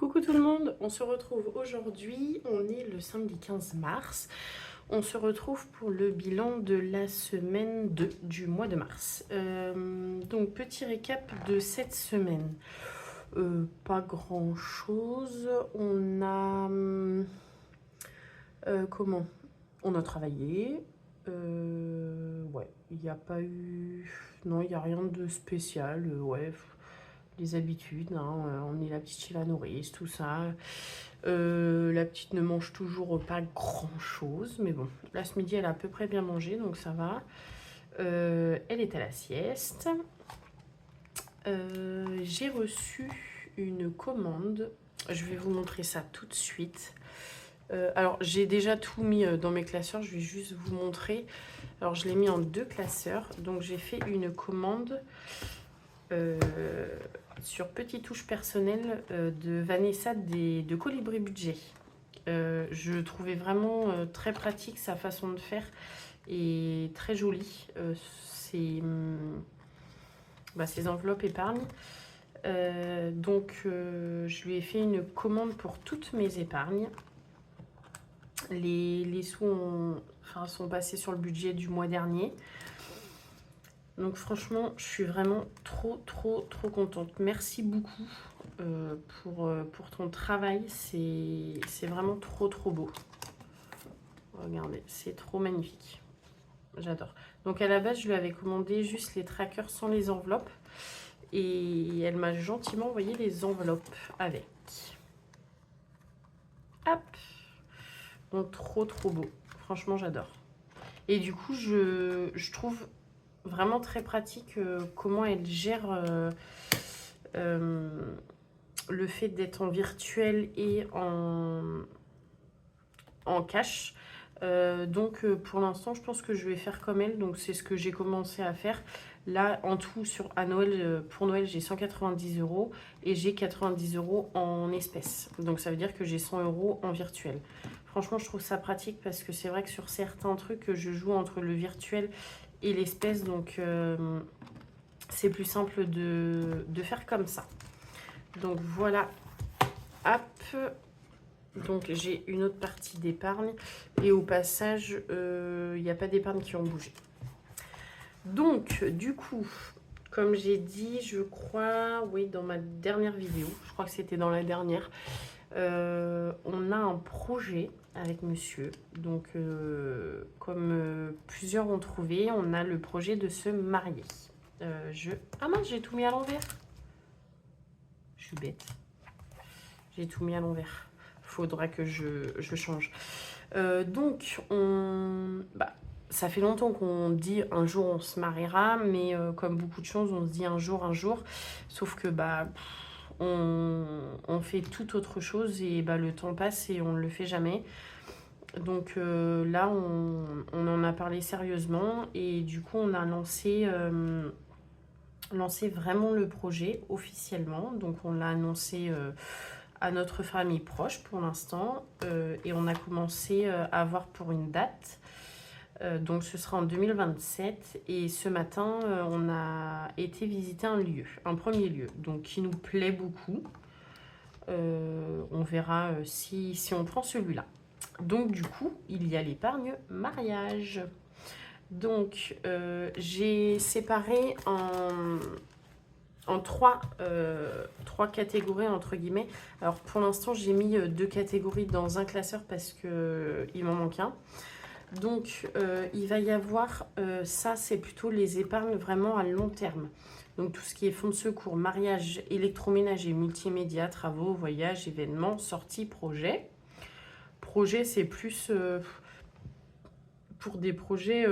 Coucou tout le monde, on se retrouve aujourd'hui, on est le samedi 15 mars. On se retrouve pour le bilan de la semaine 2 du mois de mars. Donc petit récap de cette semaine. Pas grand chose. On a... comment? On a travaillé. Ouais, il n'y a pas eu... Non, il n'y a rien de spécial. Ouais, les habitudes, hein, on est la petite chez la nourrice, tout ça. La petite ne mange toujours pas grand chose, mais bon, là ce midi elle a à peu près bien mangé, donc ça va. Elle est à la sieste. J'ai reçu une commande, je vais vous montrer ça tout de suite. Alors j'ai déjà tout mis dans mes classeurs, je vais juste vous montrer. Alors je l'ai mis en 2 classeurs, donc j'ai fait une commande sur Petite Touche Personnelle de Vanessa de Colibri Budget. Je trouvais vraiment très pratique sa façon de faire et très jolie. Ses enveloppes épargne. Je lui ai fait une commande pour toutes mes épargnes. Les sous sont passés sur le budget du mois dernier. Donc franchement, je suis vraiment trop contente. Merci beaucoup pour ton travail. C'est vraiment trop beau. Regardez, c'est trop magnifique. J'adore. Donc à la base, je lui avais commandé juste les trackers sans les enveloppes. Et elle m'a gentiment envoyé les enveloppes avec. Hop. Donc trop beau. Franchement, j'adore. Et du coup, je trouve vraiment très pratique comment elle gère le fait d'être en virtuel et en cash. Pour l'instant, je pense que je vais faire comme elle. Donc c'est ce que j'ai commencé à faire. Là, en tout, à Noël, pour Noël, j'ai 190 € et j'ai 90 € en espèces. Donc ça veut dire que j'ai 100 € en virtuel. Franchement, je trouve ça pratique parce que c'est vrai que sur certains trucs, je joue entre le virtuel et l'espèce. Donc c'est plus simple de faire comme ça. Donc voilà. Hop. Donc j'ai une autre partie d'épargne. Et au passage, il n'y a pas d'épargne qui ont bougé. Donc, du coup, comme j'ai dit, je crois, oui, dans ma dernière vidéo, je crois que c'était dans la dernière, on a un projet avec monsieur. Donc, comme plusieurs ont trouvé, on a le projet de se marier. Ah mince, j'ai tout mis à l'envers. Je suis bête. J'ai tout mis à l'envers. Faudra que je change. Ça fait longtemps qu'on dit un jour on se mariera, mais comme beaucoup de choses, on se dit un jour. Sauf que on fait tout autre chose et le temps passe et on ne le fait jamais. Donc là, on en a parlé sérieusement et du coup, on a lancé vraiment le projet officiellement. Donc on l'a annoncé à notre famille proche pour l'instant et on a commencé à voir pour une date. Donc ce sera en 2027 et ce matin on a été visiter un premier lieu donc qui nous plaît beaucoup. On verra si on prend celui-là. Donc du coup il y a l'épargne mariage. Donc j'ai séparé en trois catégories entre guillemets. Alors pour l'instant j'ai mis 2 catégories dans un classeur parce que il m'en manque un. Donc, il va y avoir, ça c'est plutôt les épargnes vraiment à long terme. Donc, tout ce qui est fonds de secours, mariage, électroménager, multimédia, travaux, voyages, événements, sorties, projets. Projet, c'est plus pour des projets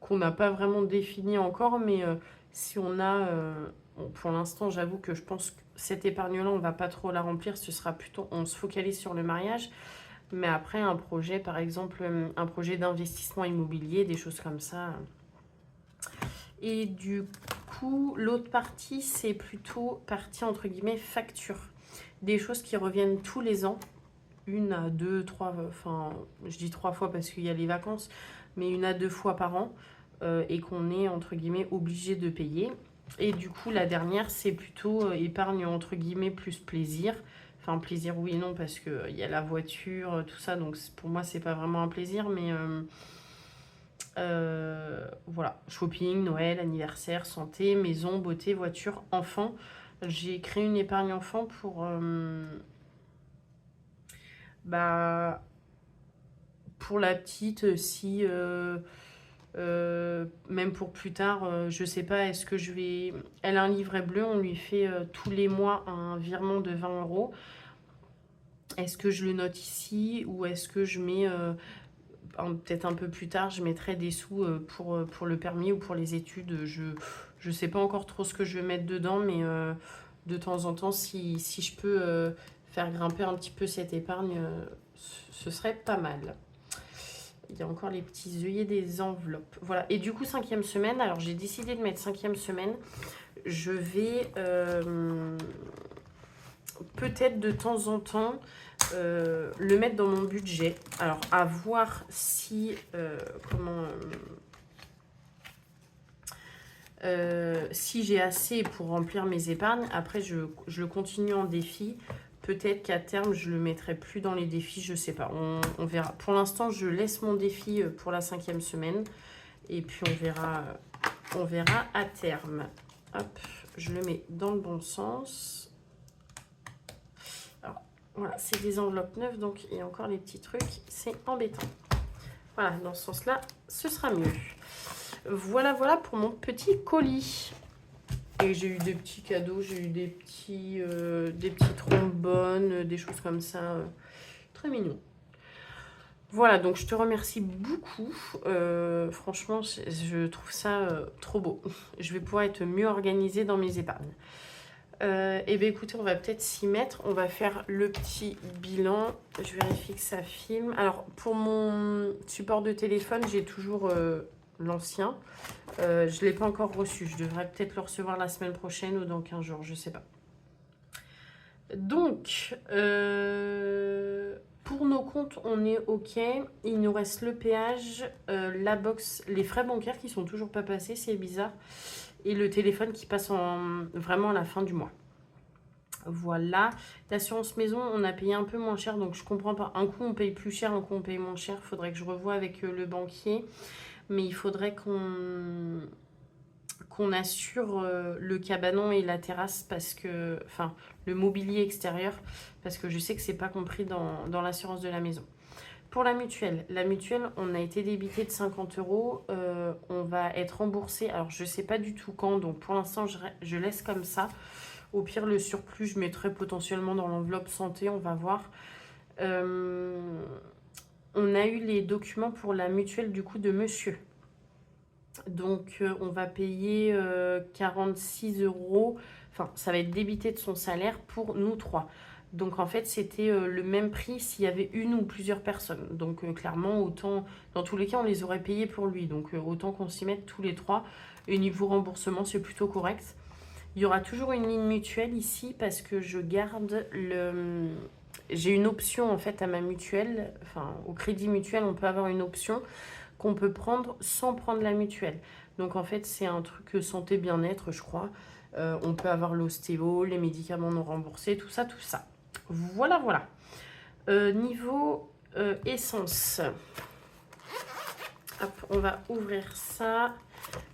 qu'on n'a pas vraiment définis encore, mais si on a, pour l'instant, j'avoue que je pense que cette épargne-là, on ne va pas trop la remplir, ce sera plutôt, on se focalise sur le mariage. Mais après, un projet, par exemple, un projet d'investissement immobilier, des choses comme ça. Et du coup, l'autre partie, c'est plutôt partie, entre guillemets, facture. Des choses qui reviennent tous les ans. 1 à 2, 3, enfin, je dis 3 fois parce qu'il y a les vacances, mais 1 à 2 fois par an. Et qu'on est, entre guillemets, obligé de payer. Et du coup, la dernière, c'est plutôt épargne, entre guillemets, plus plaisir. Enfin, plaisir oui et non, parce qu'il y a la voiture, tout ça. Donc pour moi, c'est pas vraiment un plaisir. Mais voilà, shopping, Noël, anniversaire, santé, maison, beauté, voiture, enfant. J'ai créé une épargne enfant bah, pour la petite, si même pour plus tard, je sais pas, est-ce que je vais... Elle a un livret bleu, on lui fait tous les mois un virement de 20 euros. Est-ce que je le note ici ou est-ce que je mets, peut-être un peu plus tard, je mettrai des sous pour le permis ou pour les études. Je sais pas encore trop ce que je vais mettre dedans, mais de temps en temps, si je peux faire grimper un petit peu cette épargne, ce serait pas mal. Il y a encore les petits œillets des enveloppes. Voilà. Et du coup, 5e semaine. Alors, j'ai décidé de mettre 5e semaine. Je vais peut-être de temps en temps le mettre dans mon budget. Alors, à voir si... si j'ai assez pour remplir mes épargnes. Après, je continue en défi. Peut-être qu'à terme, je le mettrai plus dans les défis, je sais pas. On verra. Pour l'instant, je laisse mon défi pour la 5e semaine. Et puis, on verra à terme. Hop, je le mets dans le bon sens. Alors, voilà, c'est des enveloppes neuves, donc il y a encore les petits trucs. C'est embêtant. Voilà, dans ce sens-là, ce sera mieux. Voilà, voilà pour mon petit colis. Et j'ai eu des petits cadeaux, j'ai eu des petits trombones, des choses comme ça. Très mignon. Voilà, donc je te remercie beaucoup. Franchement, je trouve ça trop beau. Je vais pouvoir être mieux organisée dans mes épargnes. Et bien écoutez, on va peut-être s'y mettre. On va faire le petit bilan. Je vérifie que ça filme. Alors, pour mon support de téléphone, j'ai toujours l'ancien. Je ne l'ai pas encore reçu. Je devrais peut-être le recevoir la semaine prochaine ou dans 15 jours, je ne sais pas. Donc, pour nos comptes, on est OK. Il nous reste le péage, la box, les frais bancaires qui sont toujours pas passés, c'est bizarre. Et le téléphone qui passe vraiment à la fin du mois. Voilà. L'assurance maison, on a payé un peu moins cher, donc je comprends pas. Un coup, on paye plus cher, un coup, on paye moins cher. Il faudrait que je revoie avec le banquier. Mais il faudrait qu'on assure le cabanon et la terrasse, parce que... Enfin, le mobilier extérieur, parce que je sais que c'est pas compris dans l'assurance de la maison. Pour la mutuelle, on a été débité de 50 euros. On va être remboursé. Alors, je sais pas du tout quand, donc pour l'instant, je laisse comme ça. Au pire, le surplus, je mettrai potentiellement dans l'enveloppe santé, on va voir. On a eu les documents pour la mutuelle du coup de monsieur. Donc, on va payer 46 euros. Enfin, ça va être débité de son salaire pour nous 3. Donc, en fait, c'était le même prix s'il y avait une ou plusieurs personnes. Donc, clairement, autant... Dans tous les cas, on les aurait payés pour lui. Donc, autant qu'on s'y mette tous les 3. Et niveau remboursement, c'est plutôt correct. Il y aura toujours une ligne mutuelle ici parce que je garde le... J'ai une option, en fait, à ma mutuelle. Enfin, au crédit mutuel, on peut avoir une option qu'on peut prendre sans prendre la mutuelle. Donc, en fait, c'est un truc santé bien-être, je crois. On peut avoir l'ostéo, les médicaments non remboursés, tout ça, tout ça. Voilà, voilà. Niveau essence. Hop, on va ouvrir ça.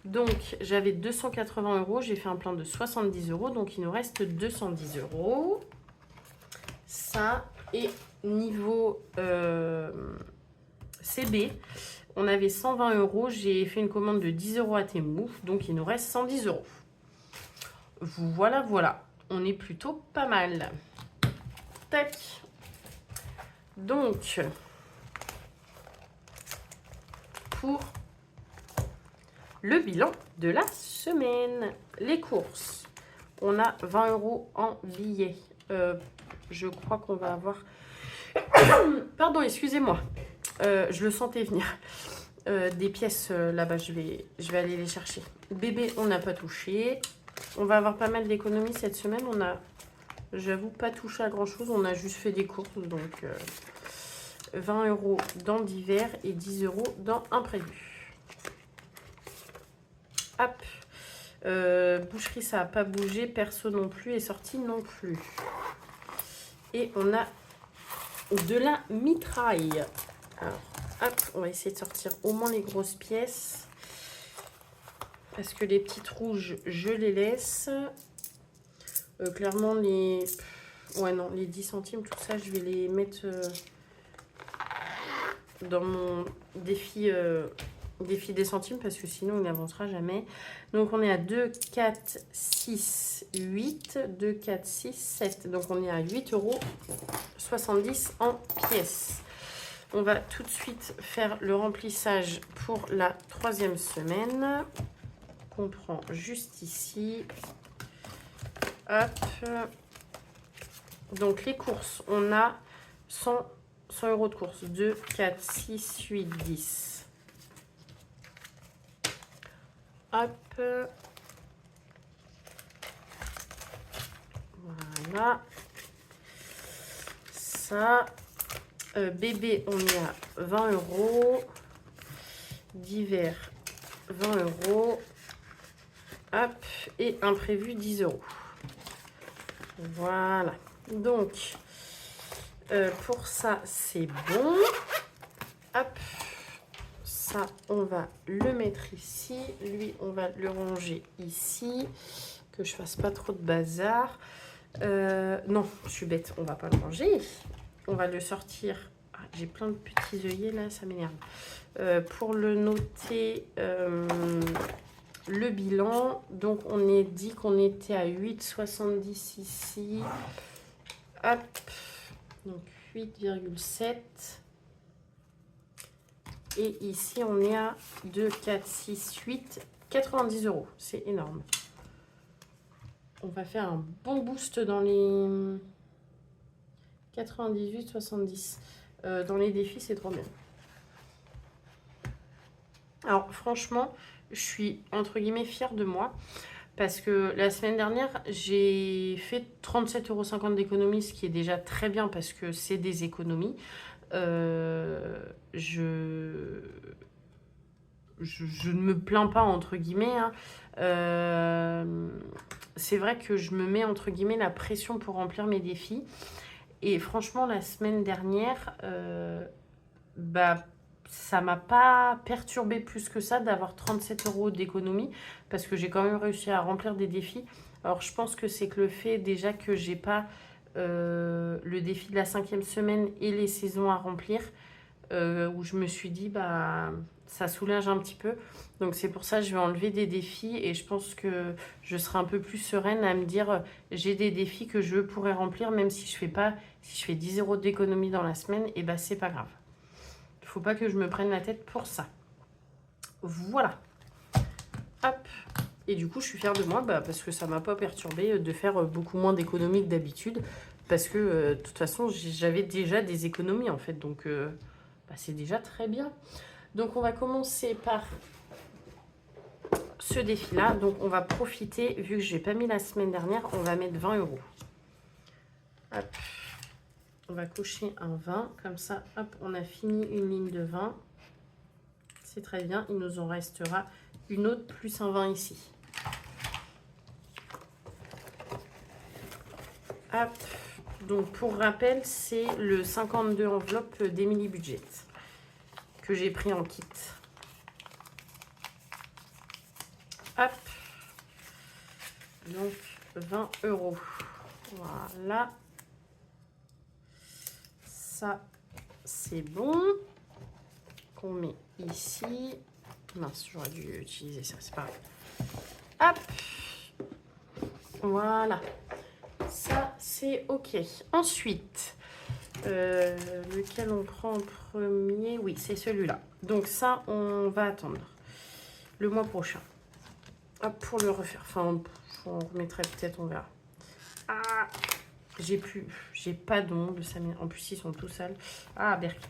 Donc, j'avais 280 euros. J'ai fait un plein de 70 euros. Donc, il nous reste 210 euros. Ça. Et niveau CB, on avait 120 euros. J'ai fait une commande de 10 euros à Temu. Donc, il nous reste 110 euros. Voilà, voilà. On est plutôt pas mal. Tac. Donc, pour le bilan de la semaine, les courses. On a 20 euros en billets. Je crois qu'on va avoir... Pardon, excusez-moi. Je le sentais venir. Des pièces là-bas, je vais aller les chercher. Bébé, on n'a pas touché. On va avoir pas mal d'économies cette semaine. On a... J'avoue, pas touché à grand chose. On a juste fait des courses. Donc, 20 euros dans divers et 10 euros dans imprévu. Hop. Boucherie, ça n'a pas bougé. Perso non plus. Et sortie non plus. Et on a de la mitraille. Alors, hop, on va essayer de sortir au moins les grosses pièces. Parce que les petites rouges, je les laisse. Clairement, les... Ouais, non, les 10 centimes, tout ça, je vais les mettre dans mon défi, défi des centimes. Parce que sinon, il n'avancera jamais. Donc, on est à 2, 4, 6, 8. 2, 4, 6, 7. Donc, on est à 8,70 € en pièces. On va tout de suite faire le remplissage pour la 3e semaine. On prend juste ici. Hop. Donc les courses, on a 100 € de courses. 2, 4, 6, 8, 10. Hop. Voilà. Ça. Bébé, on est à 20 €. Divers, 20 €. Hop, et imprévu 10 €. Voilà. Donc, pour ça, c'est bon. Hop, ça, on va le mettre ici. Lui, on va le ranger ici. Que je fasse pas trop de bazar. Non, je suis bête, on va pas le ranger. On va le sortir. Ah, j'ai plein de petits œillets là, ça m'énerve. Pour le noter... le bilan, donc on est dit qu'on était à 8,70 ici. Hop, donc 8,7. Et ici on est à 2, 4, 6, 8, 90 €. C'est énorme. On va faire un bon boost dans les 98, 70. Dans les défis, c'est trop bien. Alors franchement, je suis entre guillemets fière de moi parce que la semaine dernière, j'ai fait 37,50 € d'économie, ce qui est déjà très bien parce que c'est des économies. Je ne me plains pas entre guillemets. Hein. C'est vrai que je me mets entre guillemets la pression pour remplir mes défis. Et franchement, la semaine dernière, bah ça m'a pas perturbé plus que ça d'avoir 37 € d'économie parce que j'ai quand même réussi à remplir des défis. Alors je pense que c'est que le fait déjà que j'ai pas le défi de la 5e semaine et les saisons à remplir où je me suis dit bah ça soulage un petit peu. Donc c'est pour ça que je vais enlever des défis et je pense que je serai un peu plus sereine à me dire j'ai des défis que je pourrais remplir même si je fais pas, si je fais 10 € d'économie dans la semaine, et bah c'est pas grave. Faut pas que je me prenne la tête pour ça. Voilà. Hop. Et du coup, je suis fière de moi parce que ça m'a pas perturbé de faire beaucoup moins d'économies que d'habitude. Parce que de toute façon, j'avais déjà des économies en fait. Donc, c'est déjà très bien. Donc, on va commencer par ce défi-là. Donc, on va profiter, vu que j'ai pas mis la semaine dernière, on va mettre 20 €. Hop. On va cocher un 20, comme ça, hop, on a fini une ligne de 20. C'est très bien, il nous en restera une autre plus un 20 ici. Hop, donc pour rappel, c'est le 52 enveloppe d'Emily Budget que j'ai pris en kit. Hop, donc 20 €. Voilà. Ça, c'est bon. Qu'on met ici. Mince, j'aurais dû utiliser ça, c'est pas grave. Hop. Voilà. Ça, c'est OK. Ensuite, lequel on prend en premier? Oui, c'est celui-là. Donc ça, on va attendre le mois prochain. Hop, pour le refaire. Enfin, on remettrait peut-être, on verra. Ah, j'ai pas d'ongles, ça en plus ils sont tout sales. Ah, berk.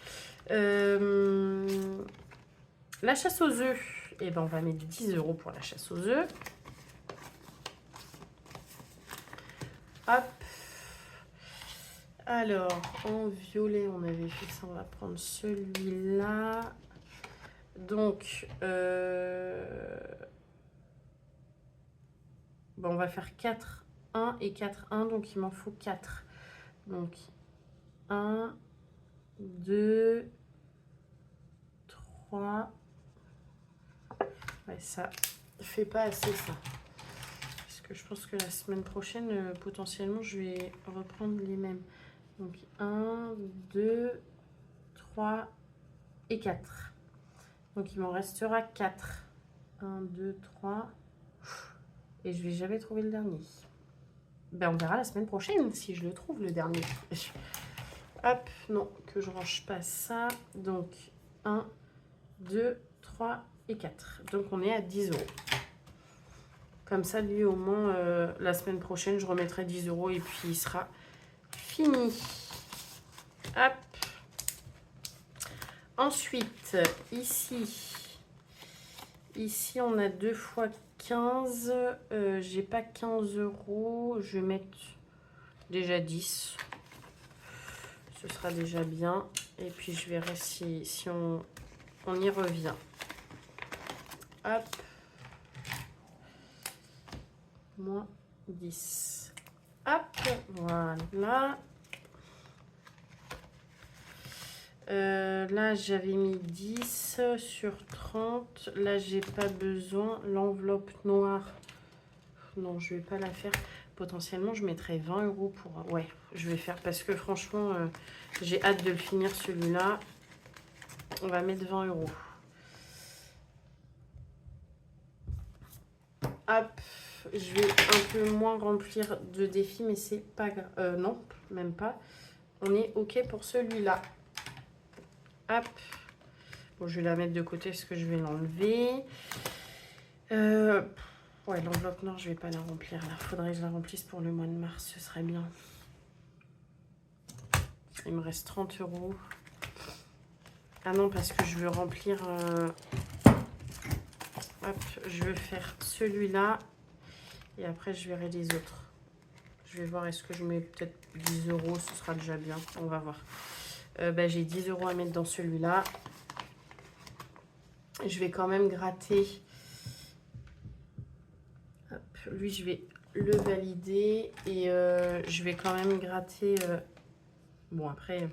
La chasse aux œufs, et ben on va mettre 10 € pour la chasse aux œufs. Hop. Alors, en violet, on avait fait ça, on va prendre celui-là. Donc, on va faire 4, 1 et 4, 1, donc il m'en faut 4. Donc 1, 2, 3. Ouais, ça fait pas assez ça. Parce que je pense que la semaine prochaine, potentiellement, je vais reprendre les mêmes. Donc 1, 2, 3 et 4. Donc il m'en restera 4. 1, 2, 3. Et je vais jamais trouver le dernier. Ben, on verra la semaine prochaine si je le trouve le dernier. Hop, non, que je range pas ça. Donc 1, 2, 3 et 4. Donc on est à 10 euros. Comme ça, lui, au moins, la semaine prochaine, je remettrai 10 euros et puis il sera fini. Hop. Ensuite, ici, on a 2 fois 15. J'ai pas 15 euros. Je vais mettre déjà 10. Ce sera déjà bien. Et puis, je verrai si on y revient. Hop. Moins 10. Hop. Voilà. Là, j'avais mis 10 sur 30. Là, j'ai pas besoin. L'enveloppe noire, non, je vais pas la faire. Potentiellement, je mettrai 20 euros pour... Ouais, je vais faire parce que franchement, j'ai hâte de le finir celui-là. On va mettre 20 euros. Hop, je vais un peu moins remplir de défis, mais c'est pas grave. Non, même pas. On est OK pour celui-là. Hop. Bon, je vais la mettre de côté parce que je vais l'enlever. Ouais, l'enveloppe noire, je vais pas la remplir. Là, faudrait que je la remplisse pour le mois de mars. Ce serait bien. Il me reste 30 euros. Ah non, parce que je veux remplir... Hop, je veux faire celui-là. Et après, je verrai les autres. Je vais voir, est-ce que je mets peut-être 10 euros. Ce sera déjà bien. On va voir. J'ai 10 euros à mettre dans celui-là. Je vais quand même gratter. Hop, lui, je vais le valider. Et je vais quand même gratter... Bon, après,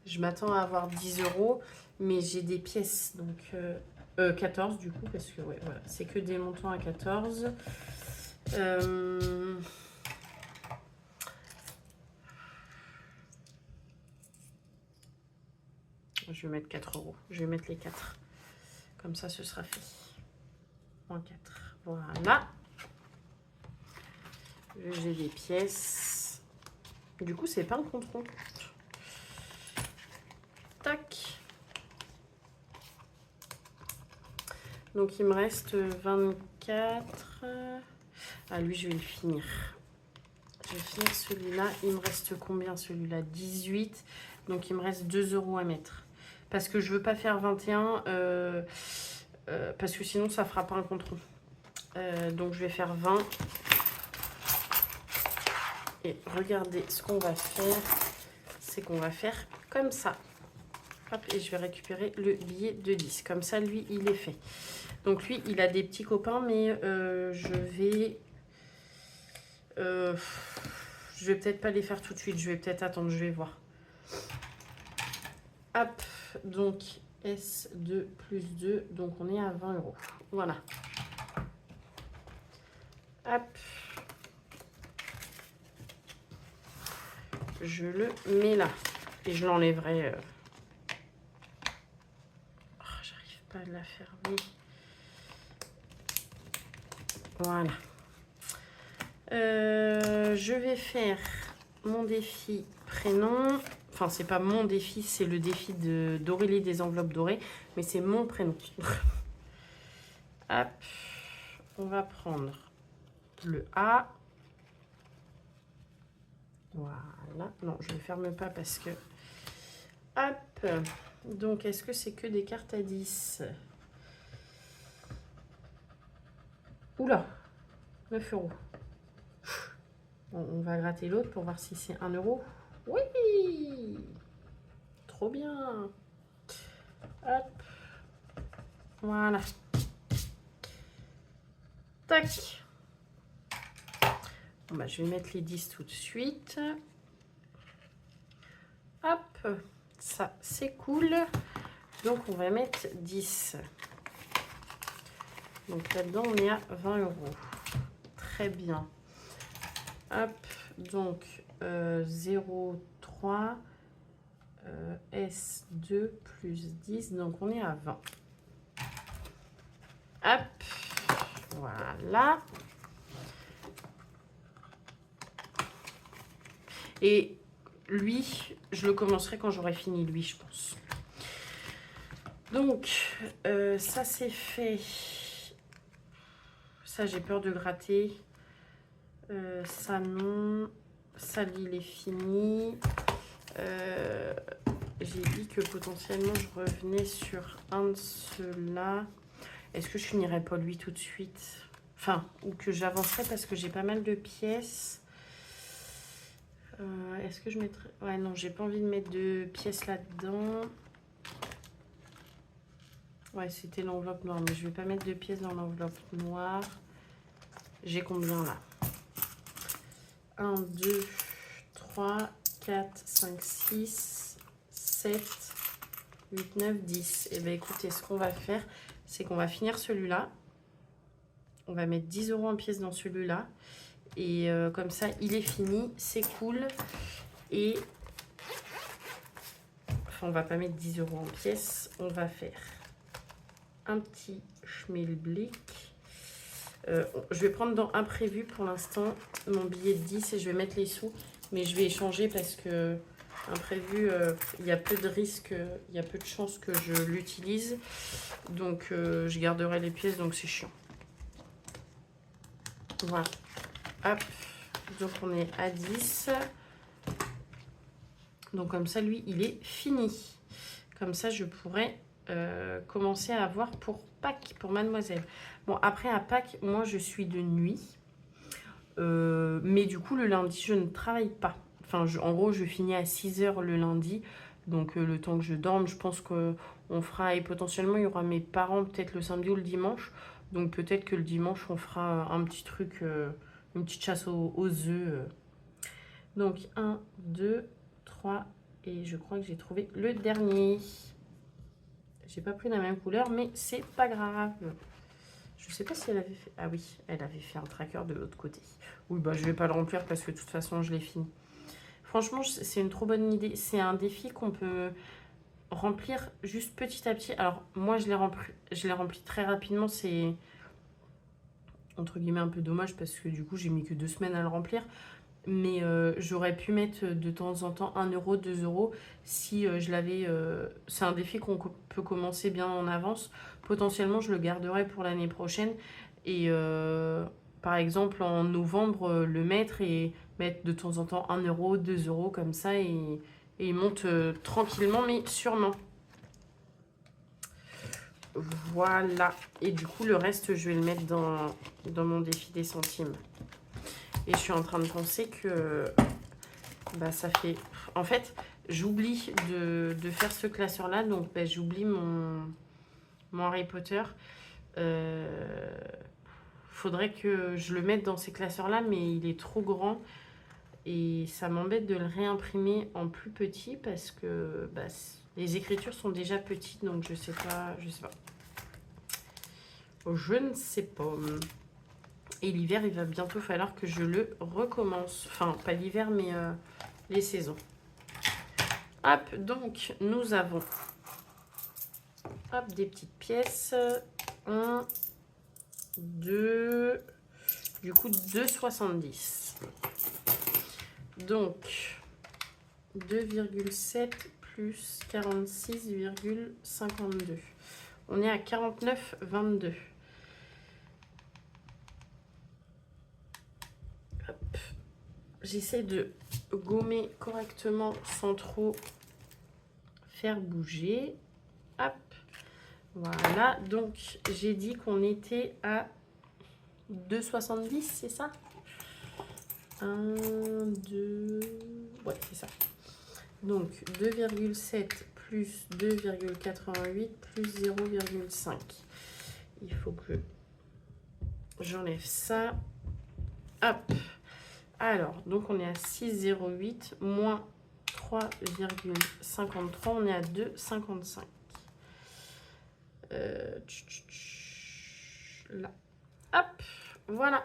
je m'attends à avoir 10 euros. Mais j'ai des pièces. Donc, 14 du coup. Parce que, ouais, voilà. C'est que des montants à 14. Je vais mettre 4 euros. Je vais mettre les 4. Comme ça, ce sera fait. Moins 4. Voilà. J'ai des pièces. Du coup, c'est pas un compte rond. Tac. Donc, il me reste 24. Ah, lui, je vais le finir. Je vais finir celui-là. Il me reste combien celui-là? 18. Donc, il me reste 2 euros à mettre. Parce que je veux pas faire 21. Parce que sinon, ça fera pas un compte rond. Donc, je vais faire 20. Et regardez, ce qu'on va faire, c'est qu'on va faire comme ça. Hop, et je vais récupérer le billet de 10. Comme ça, lui, il est fait. Donc, lui, il a des petits copains, mais je vais peut-être pas les faire tout de suite. Je vais peut-être attendre, je vais voir. Hop, donc S2 plus 2. Donc, on est à 20 euros. Voilà. Hop. Je le mets là. Et je l'enlèverai. Oh, j'arrive pas à la fermer. Voilà. Je vais faire mon défi prénom. Enfin, c'est pas mon défi, c'est le défi d'Aurélie des enveloppes dorées. Mais c'est mon prénom. Hop. On va prendre le A. Voilà. Non, je ne ferme pas parce que... Hop. Donc, est-ce que c'est que des cartes à 10? Oula, 9 euros. Bon, on va gratter l'autre pour voir si c'est 1 euro. Oui, trop bien. Hop. Voilà. Tac. Bon, bah, je vais mettre les 10 tout de suite. Hop. ça c'est cool. Donc on va mettre 10. Donc là-dedans on est à 20 €. Très bien. Hop, donc 0,3 S2 plus 10, donc on est à 20. Hop, voilà. Et lui, je le commencerai quand j'aurai fini lui, je pense. Donc, ça c'est fait. Ça, j'ai peur de gratter. Ça, non. Ça, il est fini. J'ai dit que potentiellement, je revenais sur un de ceux-là. Est-ce que je finirais pas lui tout de suite? Enfin, ou que j'avancerai parce que j'ai pas mal de pièces. Est-ce que je mettrais... Ouais, non, j'ai pas envie de mettre de pièces là-dedans. Ouais, c'était l'enveloppe noire, mais je vais pas mettre de pièces dans l'enveloppe noire. J'ai combien là? 1, 2, 3, 4, 5, 6, 7, 8, 9, 10. Et bien écoutez, ce qu'on va faire, c'est qu'on va finir celui-là. On va mettre 10 € en pièces dans celui-là. Et comme ça, il est fini. C'est cool. Et... Enfin, on va pas mettre 10 € en pièces. On va faire un petit schmilblick. Je vais prendre dans imprévu pour l'instant mon billet de 10 et je vais mettre les sous. Mais je vais échanger parce que imprévu, il y a peu de risques, il y a peu de chances que je l'utilise. Donc, je garderai les pièces, donc c'est chiant. Voilà. Hop. Donc, on est à 10. Donc, comme ça, lui, il est fini. Comme ça, je pourrais commencer à avoir pour Pâques, pour mademoiselle. Bon, après, à Pâques, moi, je suis de nuit. Mais du coup, le lundi, je ne travaille pas. Enfin, en gros, je finis à 6 h le lundi. Donc, le temps que je dorme, je pense qu'on fera... Et potentiellement, il y aura mes parents peut-être le samedi ou le dimanche. Donc, peut-être que le dimanche, on fera un petit truc, une petite chasse aux œufs. Donc, 1, 2, 3. Et je crois que j'ai trouvé le dernier. J'ai pas pris la même couleur, mais c'est pas grave. Je sais pas si elle avait fait... Ah oui, elle avait fait un tracker de l'autre côté. Oui, bah je vais pas le remplir parce que de toute façon, je l'ai fini. Franchement, c'est une trop bonne idée. C'est un défi qu'on peut remplir juste petit à petit. Alors, moi, je l'ai rempli très rapidement. C'est, entre guillemets, un peu dommage parce que du coup, j'ai mis que 2 semaines à le remplir. Mais j'aurais pu mettre de temps en temps 1 €, 2 € si je l'avais... c'est un défi qu'on peut commencer bien en avance. Potentiellement, je le garderai pour l'année prochaine. Et par exemple, en novembre, le mettre et mettre de temps en temps 1 €, 2 € comme ça. Et il monte tranquillement, mais sûrement. Voilà. Et du coup, le reste, je vais le mettre dans mon défi des centimes. Et je suis en train de penser que bah, ça fait... En fait, j'oublie de faire ce classeur-là. Donc, bah, j'oublie mon Harry Potter. Faudrait que je le mette dans ces classeurs-là, mais il est trop grand. Et ça m'embête de le réimprimer en plus petit parce que bah, les écritures sont déjà petites. Donc, je sais pas. Je sais pas. Je ne sais pas. Et l'hiver, il va bientôt falloir que je le recommence. Enfin, pas l'hiver, mais les saisons. Hop, donc, nous avons hop, des petites pièces. 1, 2, du coup, 2,70. Donc, 2,7 plus 46,52. On est à 49,22. J'essaie de gommer correctement sans trop faire bouger. Hop. Voilà. Donc, j'ai dit qu'on était à 2,70, c'est ça? 1, 2... Ouais, c'est ça. Donc, 2,7 plus 2,88 plus 0,5. Il faut que j'enlève ça. Hop. Alors, donc on est à 6,08 moins 3,53. On est à 2,55. Là. Hop, voilà.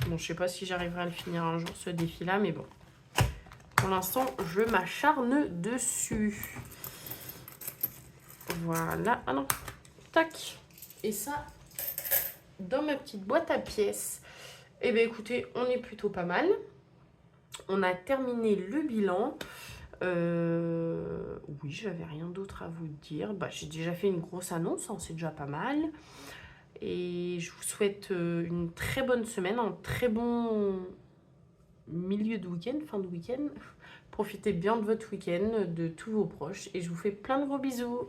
Bon, je sais pas si j'arriverai à le finir un jour, ce défi-là, mais bon. Pour l'instant, je m'acharne dessus. Voilà. Ah non. Tac. Et ça, dans ma petite boîte à pièces. Eh bien, écoutez, on est plutôt pas mal. On a terminé le bilan. Oui, j'avais rien d'autre à vous dire. Bah, j'ai déjà fait une grosse annonce, hein, c'est déjà pas mal. Et je vous souhaite une très bonne semaine, un très bon milieu de week-end, fin de week-end. Profitez bien de votre week-end, de tous vos proches. Et je vous fais plein de gros bisous.